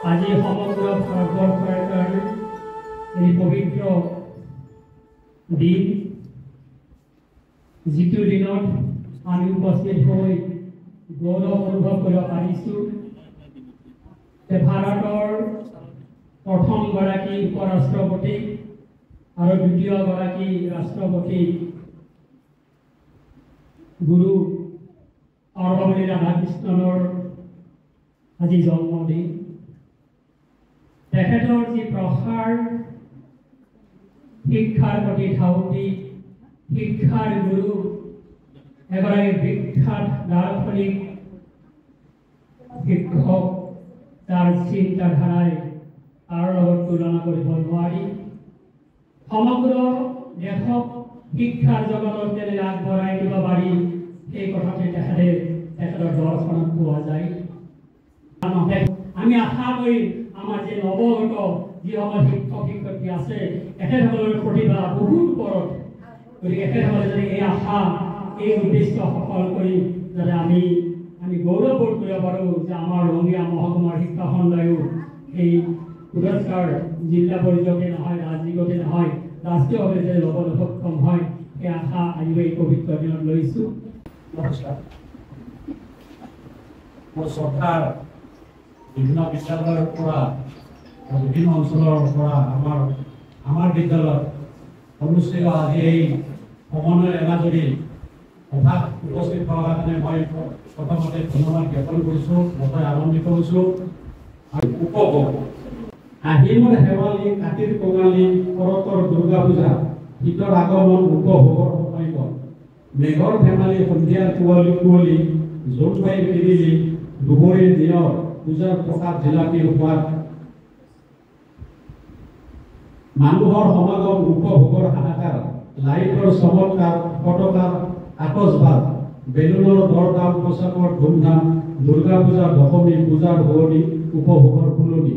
আজি সমগ্ৰ ভাৰতবৰ্ষৰ কাৰণে এই পবিত্ৰ দিন, যিটো দিনত আমি উপস্থিত হৈ গৌৰৱ অনুভৱ কৰিব পাৰিছোঁ যে ভাৰতৰ প্ৰথমগৰাকী উপৰাষ্ট্ৰপতি আৰু দ্বিতীয়গৰাকী ৰাষ্ট্ৰপতি গুৰু সৰ্বপল্লী ৰাধাকৃষ্ণনৰ আজি জন্মদিন। তেখেতৰ যি প্ৰসাৰ, শিক্ষাৰ প্ৰতি ধাউতি, শিক্ষাৰ গুৰু, এগৰাকী বিখ্যাত দাৰ্শনিক শিক্ষক, তাৰ চিন্তাধাৰাই তাৰ লগত তুলনা কৰিব নোৱাৰি। সমগ্ৰ দেশক শিক্ষাৰ জগতত কেনে আগবঢ়াই দিব পাৰি সেই কথাতে তেখেতৰ দৰ্শনত পোৱা যায়। আমি আশা কৰি আমাৰ যে নৱগত যিসকল শিক্ষক শিক্ষয়িত্ৰী আছে এখেতসকলৰ প্ৰতিভা বহুত ওপৰত, গতিকে এখেতসকলে যদি এই আশা এই উদ্দেশ্য সফল কৰি যাতে আমি গৌৰৱ বোধ কৰিব পাৰোঁ যে আমাৰ ৰঙিয়া মহকুমাৰ শিক্ষা খণ্ডয়ো এই পুৰস্কাৰ জিলা পৰ্যায়তে নহয়, ৰাজ্যিকতে নহয়, ৰাষ্ট্ৰীয়ভাৱে যে ল'বলৈ সক্ষম হয় সেই আশা আজি এই পবিত্ৰ দিনত লৈছোঁ। নমস্কাৰ। মোৰ চৰকাৰ বিভিন্ন বিদ্যালয়ৰ পৰা বিভিন্ন অঞ্চলৰ পৰা আমাৰ বিদ্যালয়ত অনুষ্ঠিত আজি এই সমন্বয় এলাজৰি সভাত উপস্থিত হোৱাৰ কাৰণে মই প্ৰথমতে ধন্যবাদ জ্ঞাপন কৰিছোঁ। মই আনন্দিত হৈছোঁ আৰু উপভোগ। আহিনৰ শেৱালি, কাতিৰ কঙালী, শৰতৰ দুৰ্গা পূজা, শীতৰ আগমন উপভোগৰ সময়ত মেঘৰ ধেমালি, সন্ধিয়াৰ কুঁৱলী, জোনবাই ফিৰিলি, দুবৰীৰ দিনৰ পূজাৰ প্ৰসাদ জিলাপিৰ সোৱাদ, মানুহৰ সমাগম, উপভোগৰ হাহাকাৰ, লাইটৰ চমৎকাৰ, ফটকাৰ আতচবাজ, বেলুনৰ দৰদাম, পোচাকৰ ধুমধাম, দুৰ্গা পূজাৰ দশমী, পূজাৰ শুৱনি, উপভোগৰ ফুলনি।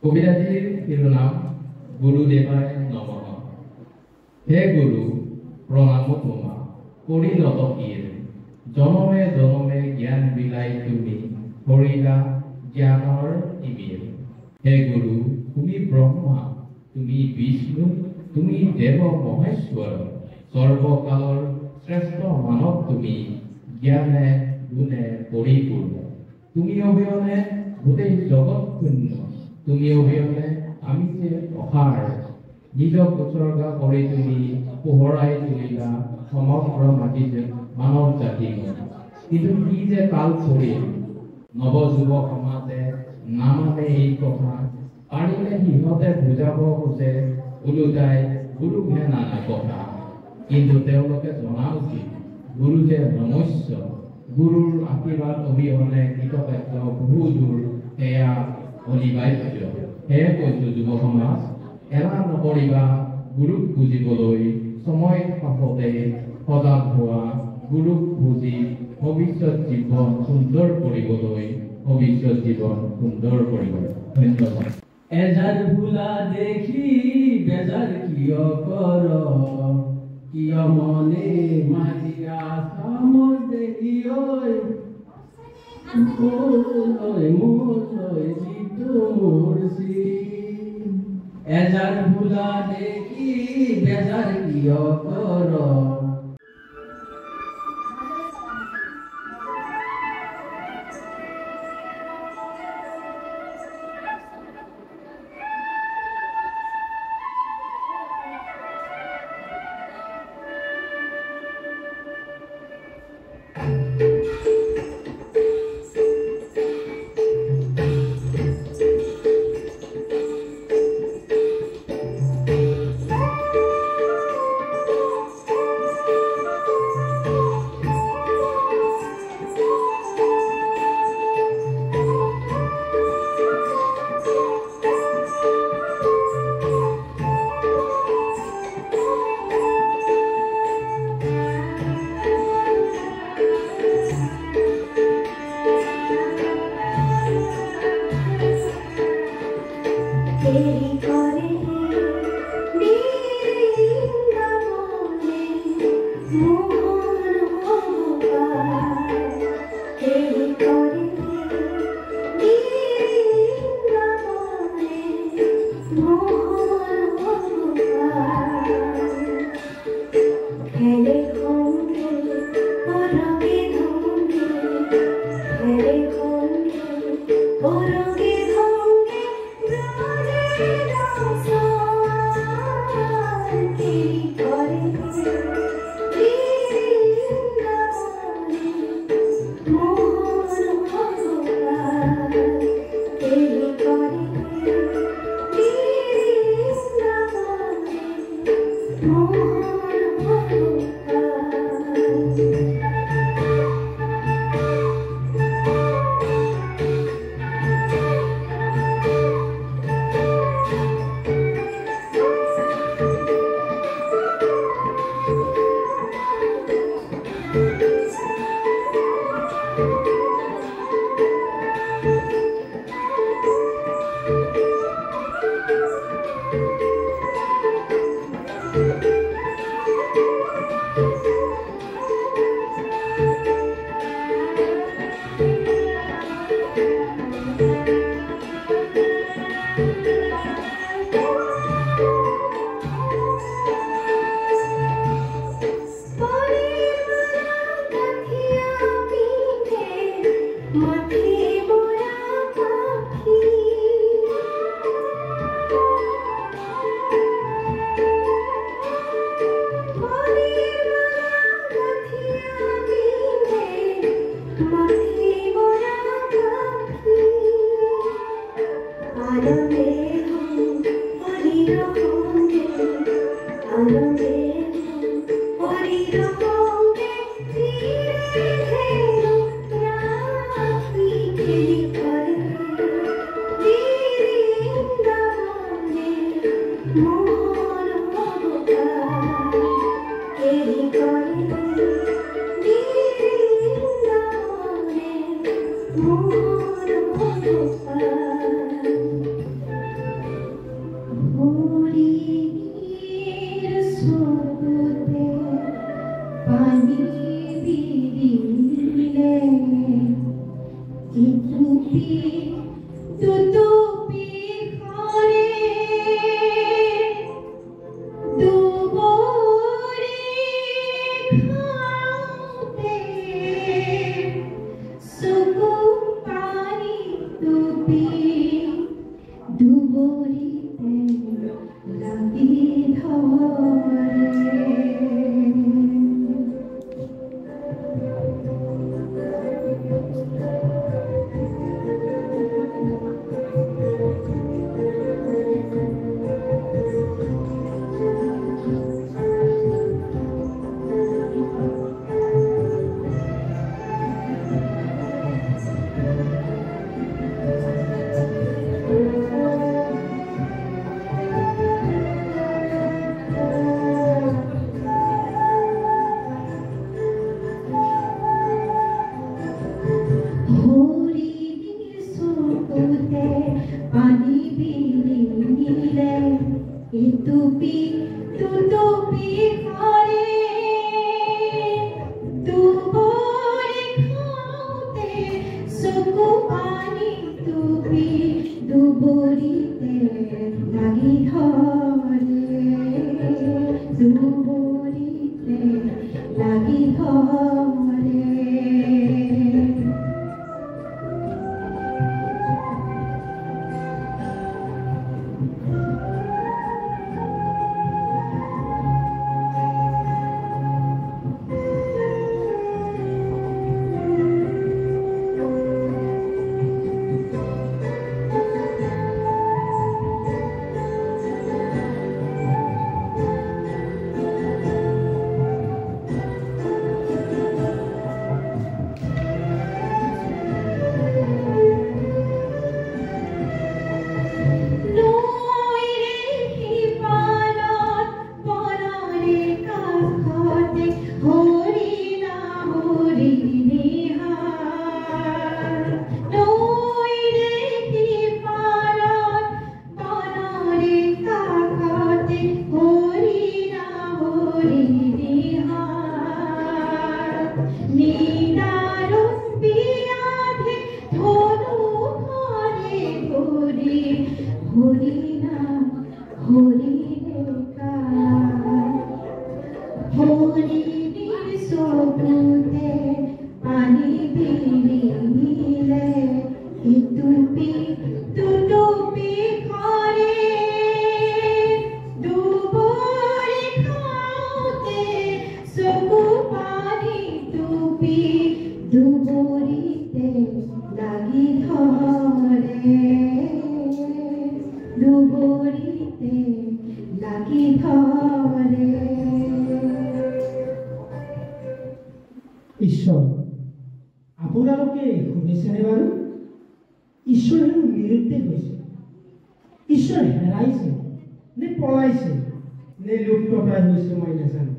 কবিতাটিৰ শিৰোনাম গুৰুদেবায় নমঃ। হে গুৰু, প্ৰণাম তোমা, পৰিণত পীৰ, জনমে জনমে জ্ঞান বিলাই তুমি, হৰিলা জ্ঞানৰ তিমিৰ। হে গুৰু, তুমি ব্ৰহ্মা, তুমি বিষ্ণু, তুমি দেব মহেশ্বৰ, সৰ্বকালৰ শ্ৰেষ্ঠ মানৱ তুমি, জ্ঞানে গুণে পৰিপূৰ্ণ। তুমি অবিহনে গোটেই জগত শূন্য, তুমি অবিহনে আমি যে অসাৰ। নিজক উৎসৰ্গা কৰি তুমি পোহৰাই তুলিলা সমগ্ৰ মাটি মানৱ জাতিক। কিন্তু কি যে কাল পৰিল, নৱ যুৱ সমাজে নামানে এই কথা। পাৰিলে সিহঁতে বুজাব খোজে, ওলোটাই গুৰুকহে নানা কথা। কিন্তু তেওঁলোকে জনা উচিত গুৰু যে ৰমস্য, গুৰুৰ আশীৰ্বাদ অবিহনে কৃতকাৰ্য বহু দূৰ, সেয়া অনিবাৰ্য। সেয়ে কৈছো যুৱ সমাজ, এলাহ নকৰিবা গুৰুক বুজিবলৈ, সময় কাষতে সজাগ হোৱা, গুৰুক বুজি ভৱিষ্যত জীৱন সুন্দৰ কৰিবলৈ, ভৱিষ্যত জীৱন সুন্দৰ কৰিবলৈ। ধন্যবাদ। এজাৰ ভোলা দেখি বেজাৰ কিয় কৰ, কিয় মনে মাৰিয়া চামৰ দেখি ঐ যিটো মূৰ্ছি। এজাৰ ভোলা দেখি বেজাৰ কিয় কৰ। Suku ঈশ্বৰ আপোনালোকে শুনিছেনে বাৰু ঈশ্বৰ হেনো নিৰুদ্দেশ হৈছে ঈশ্বৰ হেৰাইছে নে পলাইছে নে লুপ্তপ্ৰায় হৈছে মই নাজানো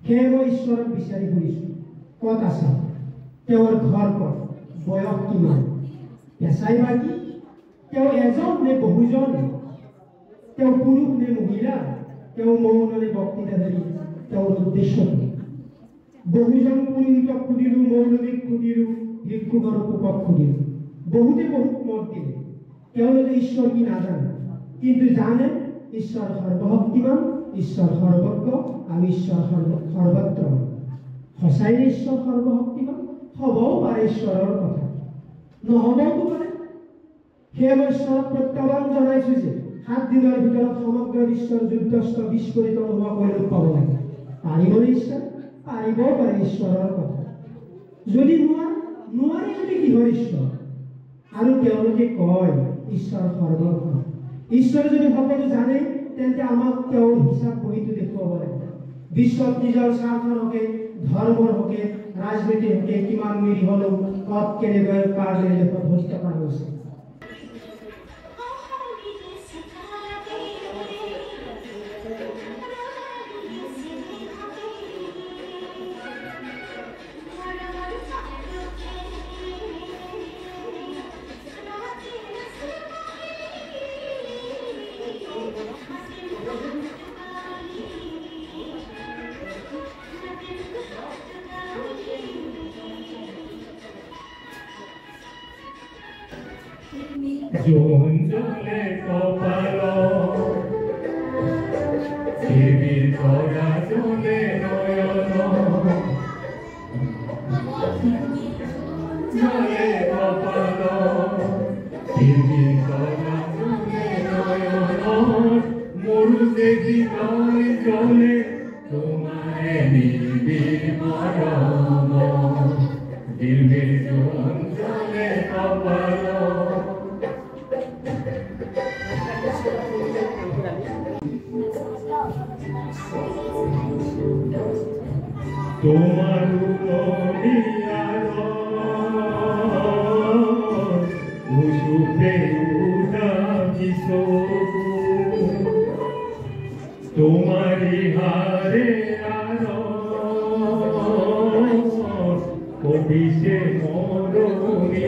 সেয়ে মই ঈশ্বৰক বিচাৰি ফুৰিছোঁ ক'ত আছে তেওঁৰ ঘৰ ক'ত বয়স কিমান পেচাই বা কি তেওঁ এজন নে বহুজন তেওঁ পুৰুষ নে মহিলা তেওঁ মৌন নে বক্তৃতাধাৰী তেওঁৰ উদ্দেশ্য কি বহুজন পুৰোহিতক সুধিলোঁ মৌলবীক সুধিলোঁ ভিক্ষুক আৰু পোকক সুধিলোঁ বহুতে বহুত মত দিলে তেওঁলোকে ঈশ্বৰ কি নাজানে কিন্তু জানে ঈশ্বৰ সৰ্বশক্তিমান ঈশ্বৰ সৰ্বজ্ঞ আৰু ঈশ্বৰ সৰ্বত্ৰ সঁচাই ঈশ্বৰ সৰ্বশক্তিমান হ'বও পাৰে ঈশ্বৰৰ কথা নহ'বও পাৰে সেয়ে মই ঈশ্বৰক প্ৰত্যাহ্বান জনাইছোঁ যে 7 দিনৰ ভিতৰত সমগ্ৰ বিশ্বৰ যুদ্ধস্ত বিস্ফোৰিত নোহোৱাকৈ ৰূপ পাব লাগে পাৰিবনে ঈশ্বৰ পাৰিবও পাৰে ঈশ্বৰৰ কথা যদি নোৱাৰে যদি কিহৰ ঈশ্বৰ আৰু তেওঁলোকে কয় ঈশ্বৰ সৰ্বজ্ঞ ঈশ্বৰে যদি সকলো জানে তেন্তে আমাক তেওঁৰ হিচাপ বহীটো দেখুৱাব লাগে বিশ্বত নিজৰ স্বাৰ্থৰ হকে ধৰ্মৰ হকে ৰাজনীতিৰ হকে কিমান মিৰি হ'লেও ক'ত কেনেকৈ কাৰ দেশত হত্যা কৰা হৈছে জলে কপাল দেবীর ধরা জলে নয়ন জলে কপাল দেবীর ধরা জলে নয়ন মরুতে জীবন জলে তোমায় নিবিড় মরম দিলের জন জলে কপাল তোমার মুসুফে উঠাইছ তোমারি হারে আর কবিছে মরণে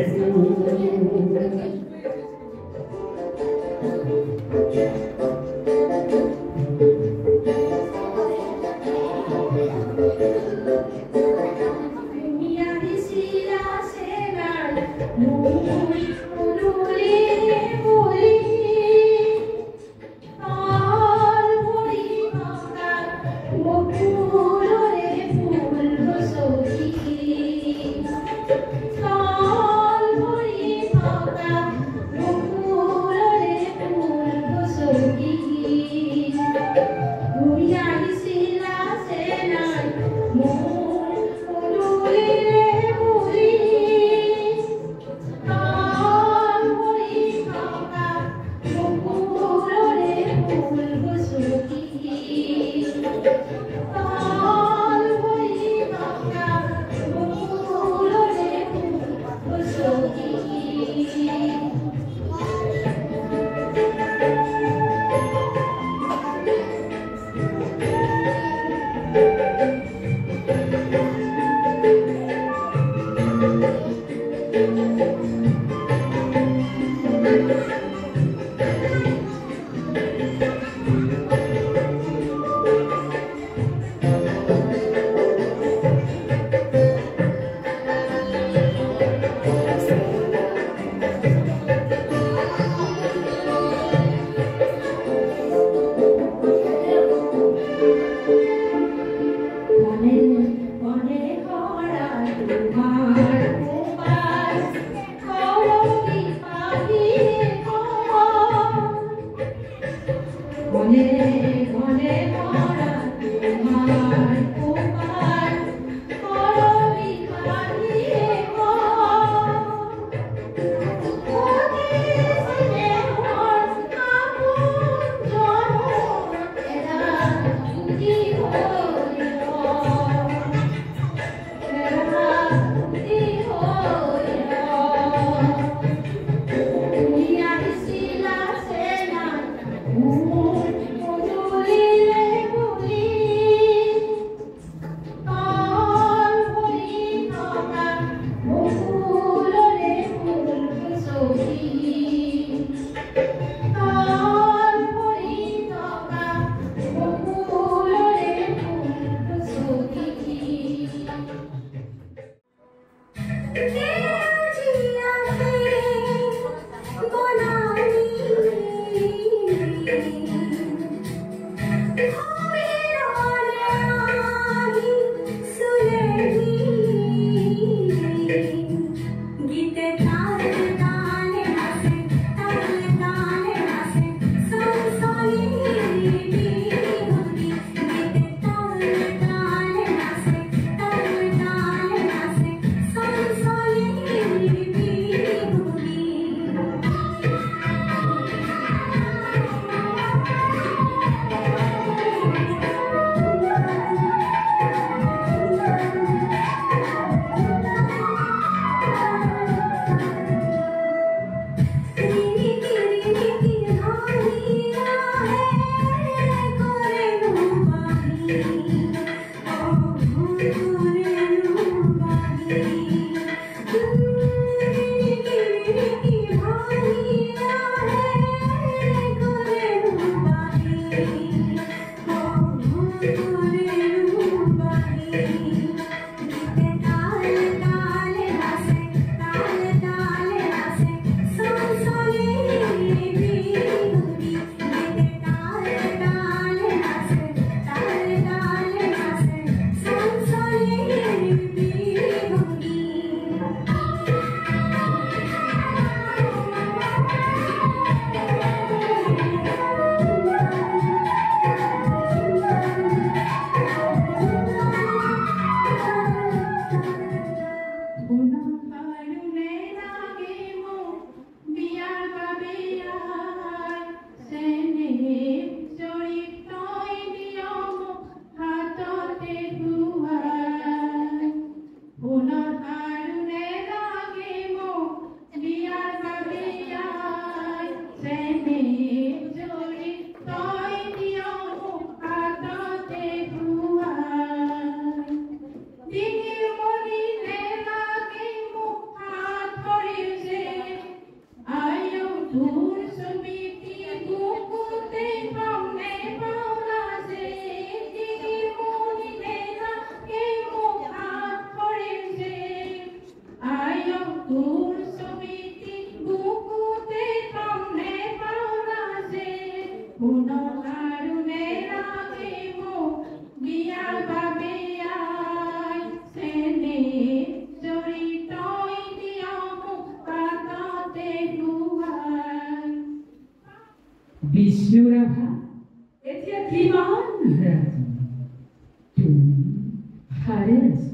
আছে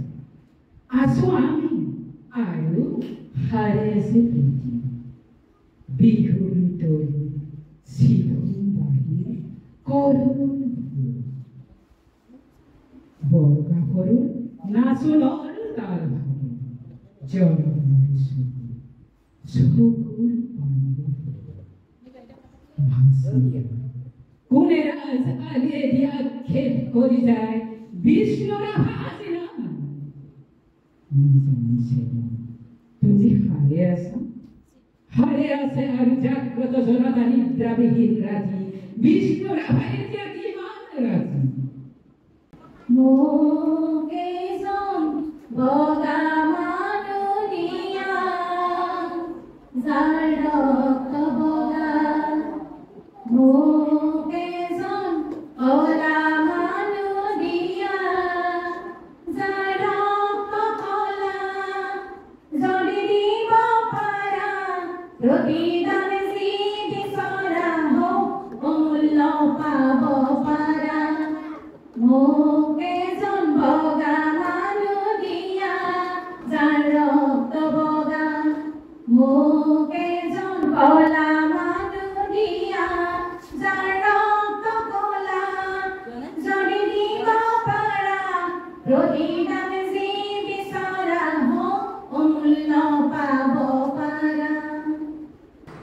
আছো আমি আৰু হাৰে আছে প্ৰীতি বিহুৰ তৰি চিধুম বাহিৰ কৰোঁ বগা সৰু নাচনৰ তাৰ ভাগে জনমাৰিছো চকুৰ কোনে রাজ আলিয়ে দিয়া খেত করে যায় বিষ্ণুরা হাসি না তুমি হারে আছে আর জাগ্রত জনতা নিদ্রাবিহীন রাজি বিষ্ণুরা ভাইয়ের দিয়া কি মান রাজি মোকেজন বগা মানুনিয়া যার রক্ত বগা মোকেজন ওলা মানুনিয়া যার রক্ত কলা যদি দিব পারা প্রতিদান সিদ্ধি সরা হোক অমূল্য পাব পারা মোকেজন বগা মানুনিয়া যার রক্ত বগা মোকেজন কলা মানুনিয়া যার রক্ত কলা যদি দিব পারা প্রতিদান সিদ্ধি সরা হোক অমূল্য পাব পারা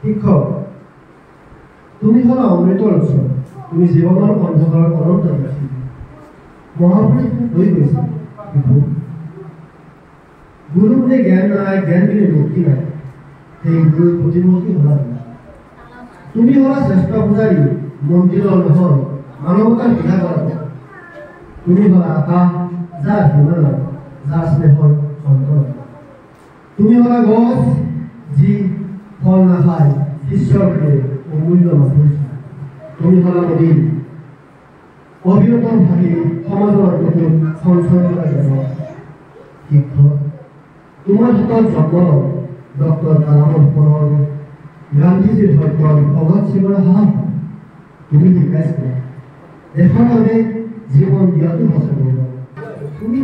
শিক্ষক তুমি হলা অমৃতৰ উৎস তুমি জীৱনৰ অন্ধকাৰৰ অনন্ত ৰাখি মহাপুৰুষ হৈ গৈছে গুৰু বুলি জ্ঞান নাই জ্ঞান বুলি মুক্তি নাই সেই গুৰুৰ প্ৰতিমূৰ্তি হলা তুমি হলা শ্ৰেষ্ঠ পূজাৰী মন্দিৰৰ নহয় মানৱতাৰ বিধা কৰা তুমি হলা আকাশ যাৰ হিমালয় যাৰ স্নেহৰ সন্তান তুমি হলা গছ যি ফল নাখায় ঈশ্বৰকে অমূল্য মাছ তুমি হলা নদী অবিৰত ভাগি সমাজৰ নতুন সঞ্চয় কৰা যাব শিক্ষক তোমাৰ হাতত জন্ম ডক্টৰ কালামৰ পৰম গান্ধীজীৰ সত্যৰ ভগত সিঙৰ সাহস তুমি শিকাইছিলা দেশৰ বাবে জীৱন দিয়াটো সঁচা তুমি